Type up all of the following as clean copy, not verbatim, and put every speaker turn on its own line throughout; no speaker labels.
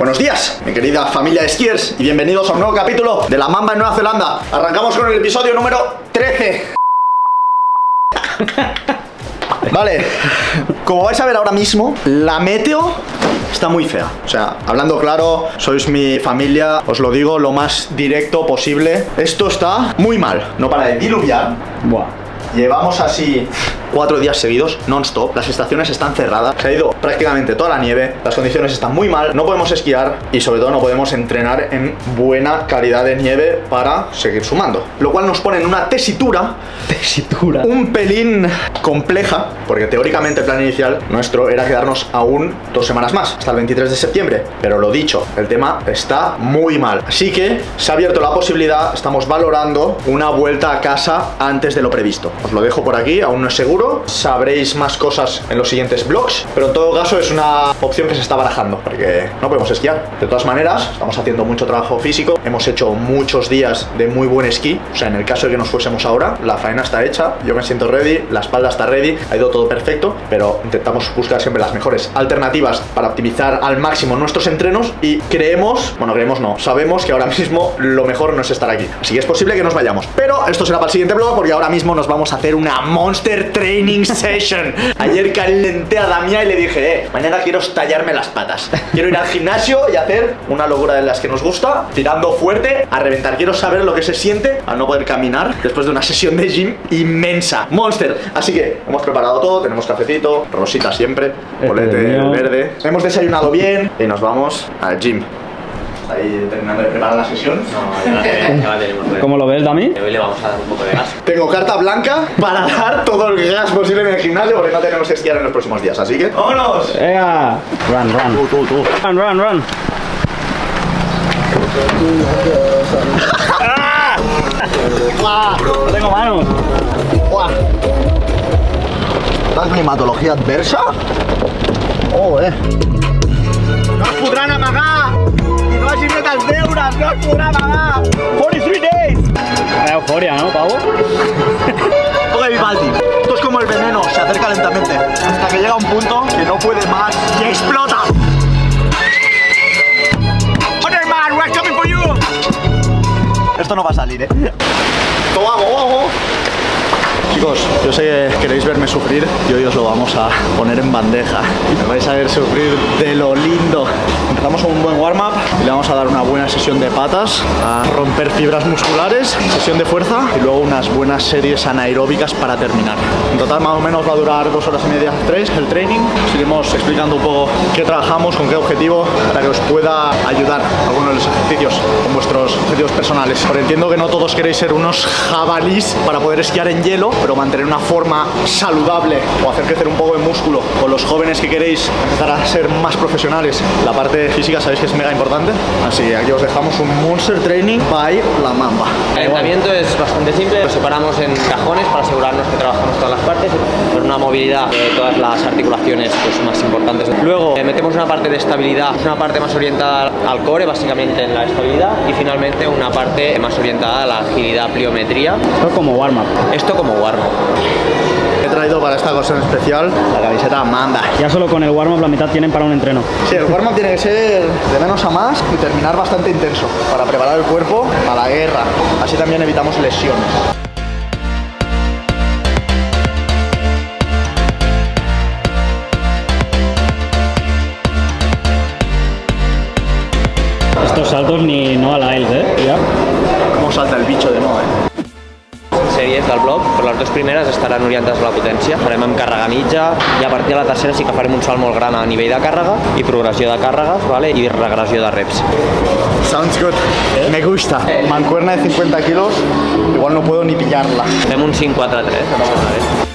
Buenos días, mi querida familia de skiers, y bienvenidos a un nuevo capítulo de La Mamba en Nueva Zelanda. Arrancamos con el episodio número 13. Vale, como vais a ver ahora mismo, la meteo está muy fea. O sea, hablando claro, sois mi familia, os lo digo lo más directo posible. Esto está muy mal, no para de diluviar.
Buah.
Llevamos así 4 días seguidos, non-stop. Las estaciones están cerradas. Se ha ido prácticamente toda la nieve. Las condiciones están muy mal. No podemos esquiar y sobre todo no podemos entrenar en buena calidad de nieve para seguir sumando. Lo cual nos pone en una tesitura un pelín compleja, porque teóricamente el plan inicial nuestro era quedarnos aún 2 semanas más, hasta el 23 de septiembre. Pero lo dicho, el tema está muy mal. Así que se ha abierto la posibilidad, estamos valorando una vuelta a casa antes de lo previsto. Os lo dejo por aquí, aún no es seguro. Sabréis más cosas en los siguientes vlogs, pero en todo caso es una opción que se está barajando, porque no podemos esquiar. De todas maneras, estamos haciendo mucho trabajo físico. Hemos hecho muchos días de muy buen esquí. O sea, en el caso de que nos fuésemos ahora, la faena está hecha, yo me siento ready, la espalda está ready, ha ido todo perfecto, pero intentamos buscar siempre las mejores alternativas para optimizar al máximo nuestros entrenos y sabemos que ahora mismo lo mejor no es estar aquí. Así que es posible que nos vayamos. Pero esto será para el siguiente vlog, porque ahora mismo nos vamos a hacer una Monster Training Session. Ayer calenté a Damián y le dije, mañana quiero estallarme las patas. Quiero ir al gimnasio y hacer una locura de las que nos gusta, tirando fuerte, a reventar. Quiero saber lo que se siente al no poder caminar después de una sesión de gym inmensa. Monster. Así que hemos preparado todo, tenemos cafecito, rosita siempre, bolete verde. Hemos desayunado bien y nos vamos al gym. Ahí terminando de preparar la sesión.
No, ya tenemos.
¿Cómo lo ves, Dami?
Hoy le vamos a dar un poco de gas.
Tengo carta blanca para dar todo el gas posible en el gimnasio, porque no tenemos que esquiar en los próximos días. Así que ¡vámonos!
¡Ea! Run.
Tú.
Run. No tengo manos.
¿Estás climatología adversa? No es podran amagar! I no hagi fet els deures! No es podrà amagar! 43 days!
Euforia, ¿no, pavo?
Ok, Vivaldi. Esto es como el veneno, se acerca lentamente, hasta que llega un punto que no puede más y explota. Underman, we're coming for you. Esto no va a salir, Vamos. Chicos, yo sé que queréis verme sufrir y hoy os lo vamos a poner en bandeja. Me vais a ver sufrir de lo lindo. Empezamos con un buen warm-up y le vamos a dar una buena sesión de patas, a romper fibras musculares, sesión de fuerza y luego unas buenas series anaeróbicas para terminar. En total más o menos va a durar 2 horas y media, 3 el training. Seguimos explicando un poco qué trabajamos, con qué objetivo, para que os pueda ayudar algunos de los ejercicios con vuestros objetivos personales. Porque entiendo que no todos queréis ser unos jabalís para poder esquiar en hielo, pero mantener una forma saludable o hacer crecer un poco de músculo. O los jóvenes que queréis empezar a ser más profesionales, la parte física sabéis que es mega importante. Así que aquí os dejamos un Monster Training by La Mamba.
El calentamiento es bastante simple, lo separamos en cajones para asegurarnos que trabajamos todas las partes, con una movilidad de todas las articulaciones pues, más importantes. Luego metemos una parte de estabilidad, una parte más orientada al core, básicamente en la estabilidad, y finalmente una parte más orientada a la agilidad, pliometría.
Esto como warm-up.
Esto como warm-up.
He traído para esta ocasión especial la camiseta Mamba.
Ya solo con el warm-up la mitad tienen para un entreno.
Sí, el warm-up tiene que ser de menos a más y terminar bastante intenso para preparar el cuerpo a la guerra. Así también evitamos lesiones.
Estos saltos ni no a la IELTS, Ya.
Cómo salta el bicho de no,
Sèries del blog, però les 2 primeres estaran orientades a la potència. Farem amb càrrega mitja i a partir de la tercera sí que farem un salt molt gran a nivell de càrrega i progressió de càrregues, vale? I regressió de reps.
Sounds good. Me gusta. Mancuerna de 50 kilos, igual no puedo ni pillarla.
Fem un 5-4-3, em sembla bé.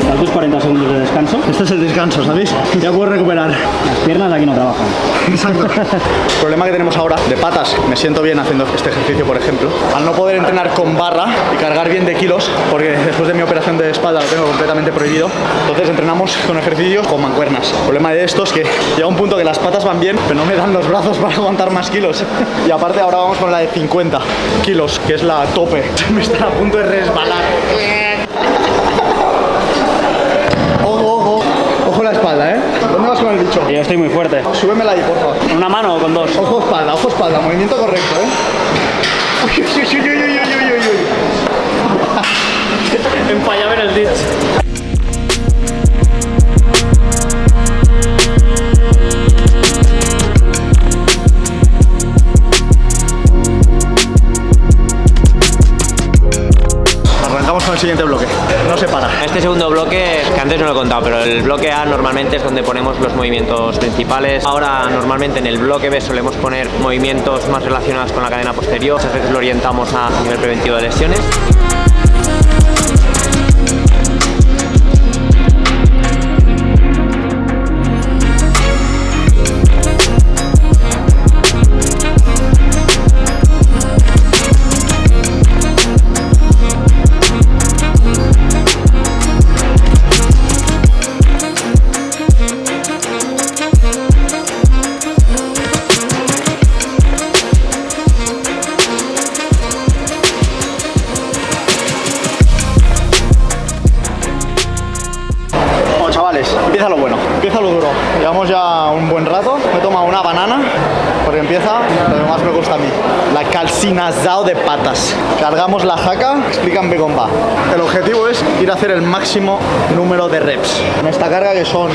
Saltos 40 segundos de descanso.
Este es el descanso, ¿sabéis? Ya puedes recuperar.
Las piernas aquí no trabajan.
Exacto. El problema que tenemos ahora de patas, me siento bien haciendo este ejercicio, por ejemplo, al no poder entrenar con barra y cargar bien de kilos, porque después de mi operación de espalda lo tengo completamente prohibido, entonces entrenamos con ejercicios con mancuernas. El problema de esto es que llega un punto que las patas van bien, pero no me dan los brazos para aguantar más kilos. Y aparte ahora vamos con la de 50 kilos, que es la tope. Me está a punto de resbalar. Ojo la espalda, ¿eh? ¿Dónde vas con el bicho?
Yo estoy muy fuerte.
Súbemela ahí, por favor.
¿Con una mano o con dos?
Ojo espalda, movimiento correcto, ¿eh? Uy.
Empallaba en el ditch.
Arrancamos con el siguiente bloque. No se para.
Este segundo bloque, que antes no lo he contado, pero el bloque A normalmente es donde ponemos los movimientos principales. Ahora normalmente en el bloque B solemos poner movimientos más relacionados con la cadena posterior. Muchas veces lo orientamos a nivel preventivo de lesiones.
Empieza lo bueno, empieza lo duro. Llevamos ya un buen rato. Me he tomado una banana porque empieza lo que más me gusta a mí, la calcinazao de patas. Cargamos la jaca, explícame cómo va. El objetivo es ir a hacer el máximo número de reps. En esta carga, que son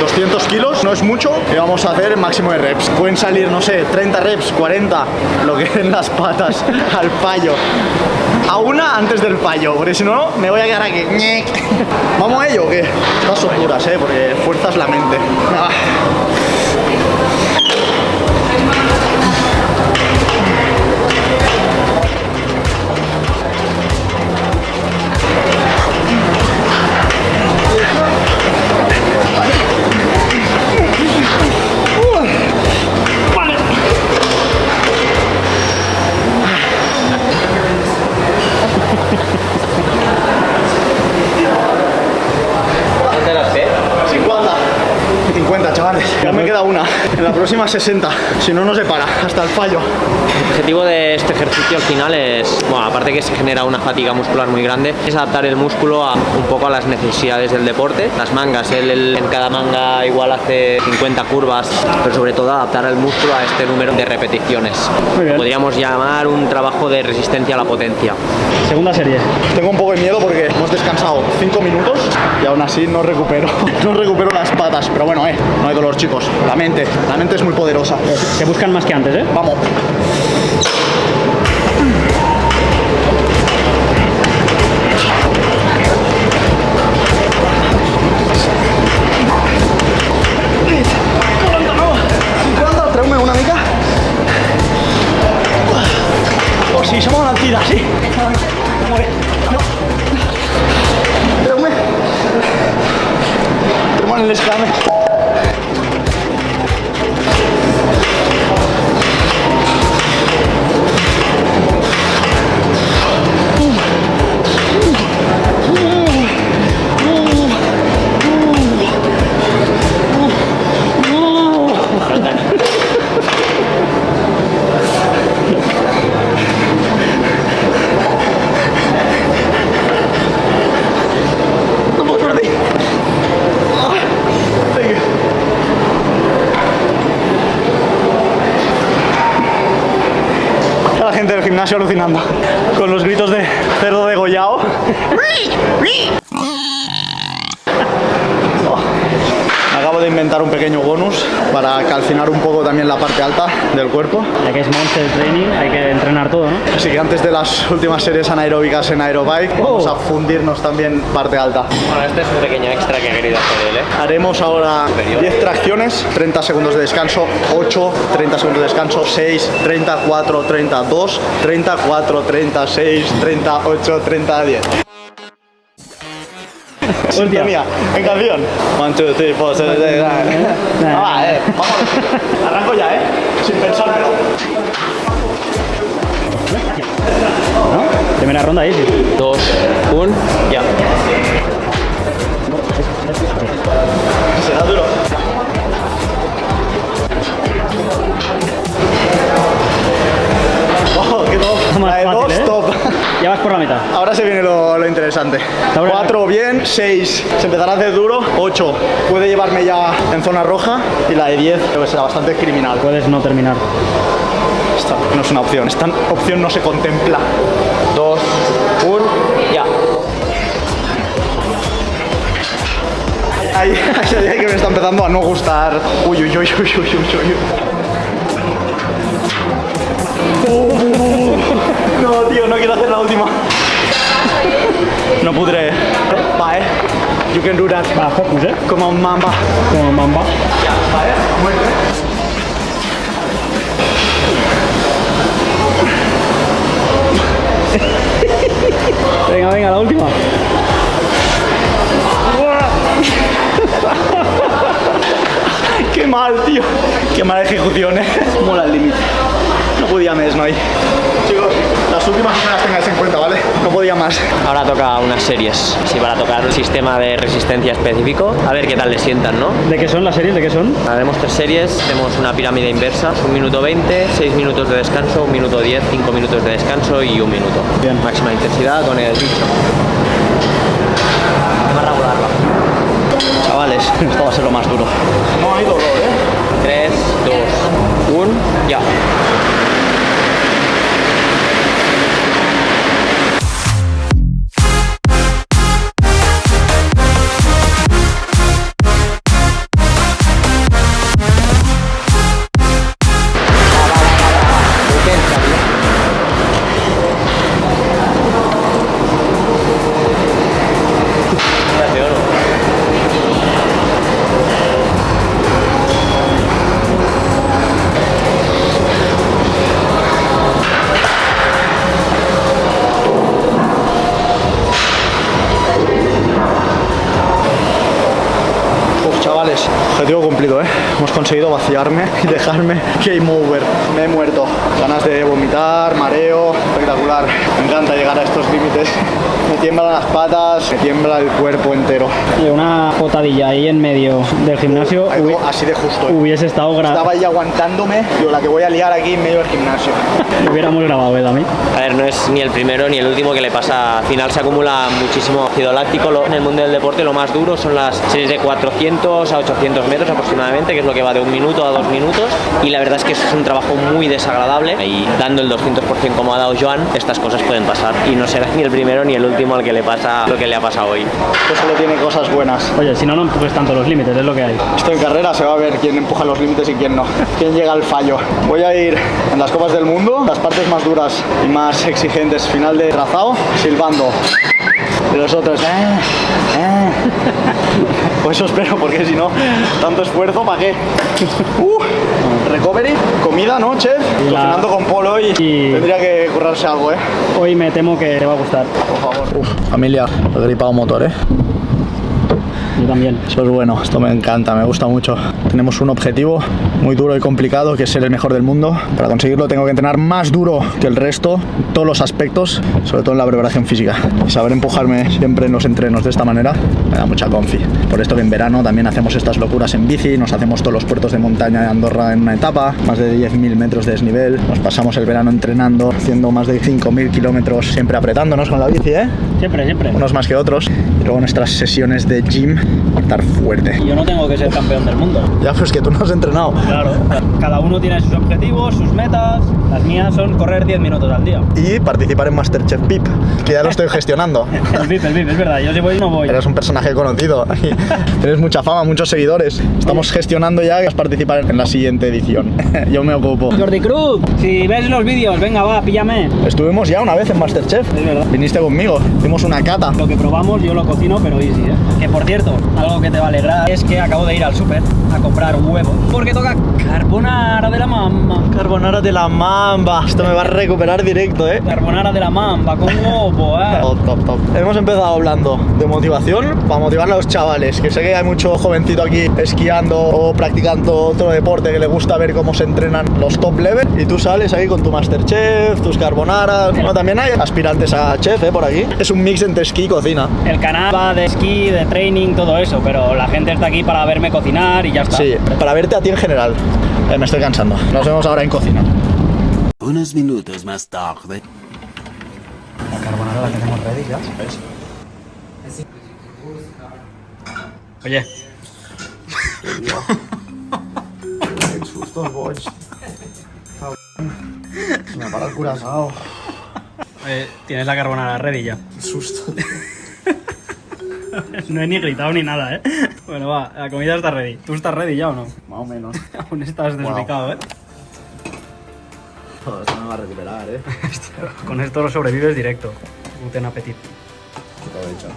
200 kilos, no es mucho, y vamos a hacer el máximo de reps. Pueden salir, no sé, 30 reps, 40, lo que den las patas al fallo. A una antes del fallo, porque si no me voy a quedar aquí. ¿Vamos a ello o qué? Estas son duras, porque fuerzas la mente.
¿Dónde las ves?
50, chavales. Ya me queda una. En la próxima 60. Si no, no se para. Hasta el fallo.
El objetivo de este ejercicio al final es, bueno, aparte que se genera una fatiga muscular muy grande, es adaptar el músculo a un poco a las necesidades del deporte. Las mangas, él en cada manga igual hace 50 curvas, pero sobre todo adaptar el músculo a este número de repeticiones.
Muy bien.
Podríamos llamar un trabajo de resistencia a la potencia.
Segunda serie.
Tengo un poco de miedo porque hemos descansado 5 minutos y aún así no recupero. No recupero las patas. Pero bueno, no hay dolor, chicos. La mente es muy poderosa.
Se buscan más que antes, ¿eh?
Vamos. Treu-me una mica. Oh, sí, som alentida, sí. Treu-me. Treu-me l'escame. La gente del gimnasio alucinando con los gritos de cerdo degollado. Acabo de inventar un pequeño bonus para calcinar un poco también la parte alta del cuerpo.
Ya que es Monster Training, hay que entrenar todo, ¿no?
Así que antes de las últimas series anaeróbicas en Aerobike, vamos a fundirnos también parte alta.
Bueno, este es un pequeño extra que he querido hacer él,
Haremos ahora 10 tracciones, 30 segundos de descanso, 8, 30 segundos de descanso, 6, 34, 32, 34, 36, 38, 30, 10. Sintonía, en canción. 1, 2, 3, 4, 7, 8, 9. Vamos. Arranco ya, sin pensármelo.
¿No? Primera ronda ahí, sí.
2, 1, ya.
Será duro. Oh, qué top.
Más
La de
fácil,
2,
¿eh?
top.
Ya vas por la mitad.
Ahora se viene lo interesante. 4 bien, 6 se empezará a hacer duro, 8 puede llevarme ya en zona roja y la de 10 creo que será bastante criminal.
Puedes no terminar.
Esta no es una opción, esta opción no se contempla.
2, 1, ya.
Hay que me está empezando a no gustar. Uy. No, tío, no quiero hacer la última. No podré. Va, You can do that.
Va, focus,
Como un mamba.
Como mamba.
Va, muerte.
Venga, la última.
Qué mal, tío. Qué mala ejecución, Mola el límite. No podía más, no hay. Chicos, las últimas no las tengáis en cuenta, ¿vale? No podía más.
Ahora toca unas series, sí, para tocar un sistema de resistencia específico. A ver qué tal le sientan, ¿no?
¿De qué son las series? ¿De qué son?
Haremos 3 series, tenemos una pirámide inversa, 1 minuto 20, 6 minutos de descanso, 1 minuto 10, 5 minutos de descanso y 1 minuto.
Bien.
Máxima intensidad con el bicho. Más regular, va.
Chavales, esto va a ser lo más duro. No hay dolor,
3, 2, 1, ya.
Objetivo cumplido, Hemos conseguido vaciarme y dejarme game over. Me he muerto. Ganas de vomitar, mareo, espectacular. Me encanta llegar a estos límites. Me tiemblan las patas, me tiembla el cuerpo entero.
Y una potadilla ahí en medio del gimnasio
Algo así de justo.
hubiese estado
Estaba ahí aguantándome. Digo, la que voy a liar aquí en medio del gimnasio.
Hubiéramos grabado, Dami.
A ver, no es ni el primero ni el último que le pasa. Al final se acumula muchísimo ácido láctico. En el mundo del deporte lo más duro son las series de 400 a 800 metros aproximadamente, que es lo que va de 1 minuto a 2 minutos. Y la verdad es que es un trabajo muy desagradable. Y dando el 200% como ha dado Joan, estas cosas pueden pasar. Y no será ni el primero ni el último al que le pasa lo que le ha pasado hoy.
Esto solo tiene cosas buenas.
Oye, si no, no empujes tanto los límites, es lo que hay.
Esto en carrera se va a ver quién empuja los límites y quién no. Quién llega al fallo. Voy a ir en las copas del mundo, las partes más duras y más exigentes, final de trazado, silbando. Y los otros, Pues eso espero, porque si no, tanto esfuerzo, ¿para qué? Recovery, comida, ¿no, chef? Cocinando con Polo y tendría que currarse algo,
Hoy me temo que te va a gustar.
Por favor. Familia, he gripado motor,
Yo también.
Eso es bueno, esto me encanta, me gusta mucho. Tenemos un objetivo muy duro y complicado, que es ser el mejor del mundo. Para conseguirlo tengo que entrenar más duro que el resto, en todos los aspectos, sobre todo en la preparación física. Y saber empujarme siempre en los entrenos de esta manera me da mucha confi. Por esto que en verano también hacemos estas locuras en bici, nos hacemos todos los puertos de montaña de Andorra en una etapa, más de 10.000 metros de desnivel. Nos pasamos el verano entrenando, haciendo más de 5.000 kilómetros, siempre apretándonos con la bici,
Siempre.
Unos más que otros. Y luego nuestras sesiones de gym, estar fuerte.
Yo no tengo que ser campeón del mundo.
Ya, pues que tú no has entrenado.
Claro. Cada uno tiene sus objetivos, sus metas. Las mías son correr 10 minutos al día.
Y participar en Masterchef VIP, que ya lo estoy gestionando.
El VIP, es verdad. Yo si voy, no voy.
Eres un personaje conocido. Tienes mucha fama, muchos seguidores. Estamos gestionando ya que vas a participar en la siguiente edición. Yo me ocupo.
Jordi Cruz, si ves los vídeos, venga, va, píllame.
Estuvimos ya una vez en Masterchef.
Es verdad.
Viniste conmigo. Hicimos una cata.
Lo que probamos, yo lo cocino, pero easy, Que por cierto, huevos. Algo que te va a alegrar es que acabo de ir al súper a comprar huevos porque toca carbonara de la mamba.
Carbonara de la mamba. Esto me va a recuperar directo, ¿eh?
Carbonara de la mamba con huevo,
Top, top, top. Hemos empezado hablando de motivación para motivar a los chavales, que sé que hay mucho jovencito aquí esquiando o practicando otro deporte que le gusta ver cómo se entrenan los top level, y tú sales ahí con tu Masterchef, tus carbonaras. Bueno, también hay aspirantes a chef, por aquí. Es un mix entre esquí y cocina.
El canal va de esquí, de training, todo eso, pero la gente está aquí para verme cocinar y ya está.
Sí, para verte a ti en general. Me estoy cansando. Nos vemos ahora en cocina.
Unos minutos más tarde.
La carbonara la tenemos ready ya.
¿Ves?
Oye,
Qué sustos, boig. Me para el curazao.
tienes la carbonara ready ya.
Qué susto.
No he ni gritado ni nada, ¿eh? Bueno, va, la comida está ready. ¿Tú estás ready ya o no?
Más o menos.
Aún estás desubicado, ¿eh?
Esto me va a recuperar, ¿eh?
Con esto lo sobrevives directo. Guten appetit.
Aprovecha.